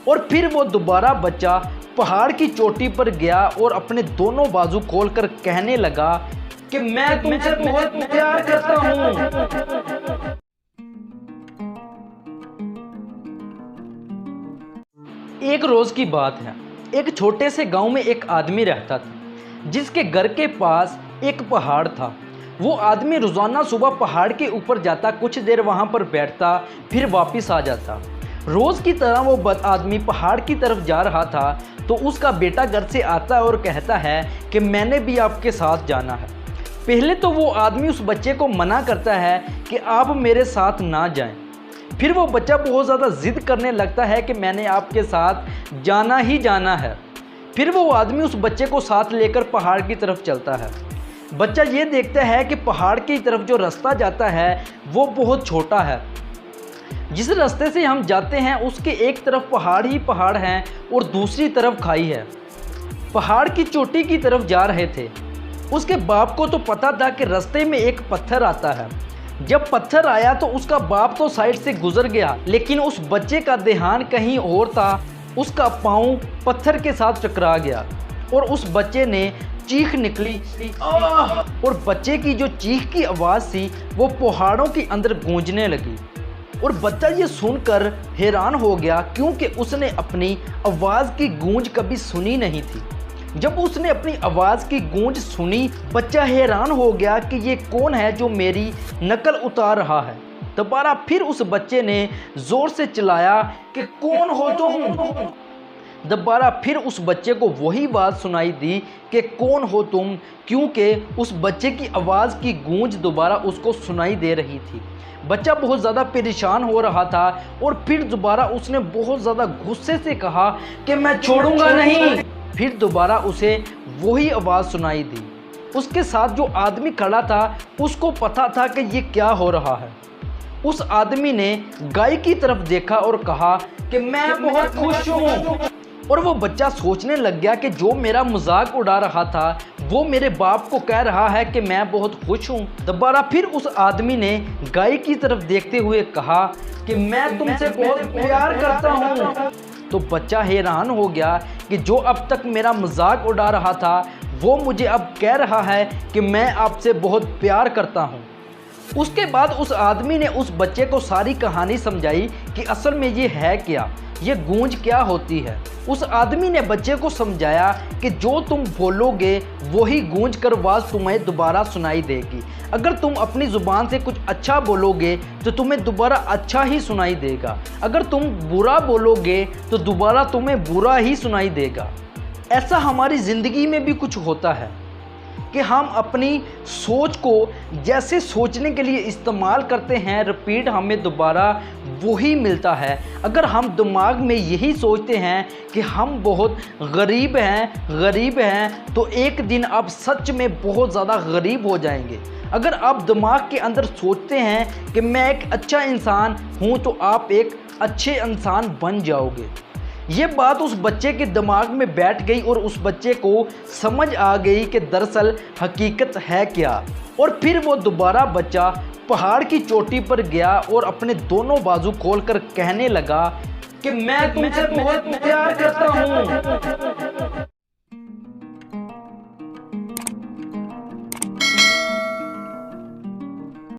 और फिर वो दोबारा बच्चा पहाड़ की चोटी पर गया और अपने दोनों बाजू खोलकर कहने लगा कि मैं तुमसे बहुत प्यार करता हूँ। एक रोज की बात है। एक छोटे से गांव में एक आदमी रहता था जिसके घर के पास एक पहाड़ था। वो आदमी रोजाना सुबह पहाड़ के ऊपर जाता, कुछ देर वहां पर बैठता, फिर वापस आ जाता। रोज की तरह वो आदमी पहाड़ की तरफ जा रहा था तो उसका बेटा घर से आता है और कहता है कि मैंने भी आपके साथ जाना है। पहले तो वो आदमी उस बच्चे को मना करता है कि आप मेरे साथ ना जाएं। फिर वो बच्चा बहुत ज़्यादा जिद करने लगता है कि मैंने आपके साथ जाना ही जाना है। फिर वो आदमी उस बच्चे को साथ लेकर पहाड़ की तरफ चलता है। बच्चा ये देखता है कि पहाड़ की तरफ जो रास्ता जाता है वो बहुत छोटा है। जिस रास्ते से हम जाते हैं उसके एक तरफ पहाड़ ही पहाड़ हैं और दूसरी तरफ खाई है। पहाड़ की चोटी की तरफ जा रहे थे। उसके बाप को तो पता था कि रास्ते में एक पत्थर आता है। जब पत्थर आया तो उसका बाप तो साइड से गुजर गया, लेकिन उस बच्चे का ध्यान कहीं और था। उसका पाँव पत्थर के साथ टकरा गया और उस बच्चे ने चीख निकली और बच्चे की जो चीख की आवाज़ थी वो पहाड़ों के अंदर गूंजने लगी। और बच्चा ये सुनकर हैरान हो गया क्योंकि उसने अपनी आवाज़ की गूंज कभी सुनी नहीं थी। जब उसने अपनी आवाज़ की गूंज सुनी, बच्चा हैरान हो गया कि ये कौन है जो मेरी नकल उतार रहा है। दोबारा फिर उस बच्चे ने ज़ोर से चिल्लाया कि कौन हो तुम। दोबारा फिर उस बच्चे को वही बात सुनाई दी कि कौन हो तुम, क्योंकि उस बच्चे की आवाज़ की गूंज दोबारा उसको सुनाई दे रही थी। बच्चा बहुत ज़्यादा परेशान हो रहा था और फिर दोबारा उसने बहुत ज़्यादा गुस्से से कहा कि मैं छोड़ूंगा नहीं। फिर दोबारा उसे वही आवाज़ सुनाई दी। उसके साथ जो आदमी खड़ा था उसको पता था कि ये क्या हो रहा है। उस आदमी ने गाय की तरफ देखा और कहा कि मैं बहुत खुश हूँ। और वो बच्चा सोचने लग गया कि जो मेरा मजाक उड़ा रहा था वो मेरे बाप को कह रहा है कि मैं बहुत खुश हूँ। दोबारा फिर उस आदमी ने गाय की तरफ देखते हुए कहा कि मैं तुमसे बहुत प्यार करता हूँ। तो बच्चा हैरान हो गया कि जो अब तक मेरा मजाक उड़ा रहा था वो मुझे अब कह रहा है कि मैं आपसे बहुत प्यार करता हूँ। उसके बाद उस आदमी ने उस बच्चे को सारी कहानी समझाई कि असल में ये है क्या, ये गूंज क्या होती है। उस आदमी ने बच्चे को समझाया कि जो तुम बोलोगे वही गूंज कर आवाज़ तुम्हें दोबारा सुनाई देगी। अगर तुम अपनी ज़ुबान से कुछ अच्छा बोलोगे तो तुम्हें दोबारा अच्छा ही सुनाई देगा। अगर तुम बुरा बोलोगे तो दोबारा तुम्हें बुरा ही सुनाई देगा। ऐसा हमारी ज़िंदगी में भी कुछ होता है कि हम अपनी सोच को जैसे सोचने के लिए इस्तेमाल करते हैं, रिपीट हमें दोबारा वही मिलता है। अगर हम दिमाग में यही सोचते हैं कि हम बहुत गरीब हैं तो एक दिन आप सच में बहुत ज़्यादा गरीब हो जाएंगे। अगर आप दिमाग के अंदर सोचते हैं कि मैं एक अच्छा इंसान हूँ तो आप एक अच्छे इंसान बन जाओगे। ये बात उस बच्चे के दिमाग में बैठ गई और उस बच्चे को समझ आ गई कि दरअसल हकीकत है क्या। और फिर वो दोबारा बच्चा पहाड़ की चोटी पर गया और अपने दोनों बाजू खोलकर कहने लगा कि मैं तुमसे बहुत प्यार करता हूँ।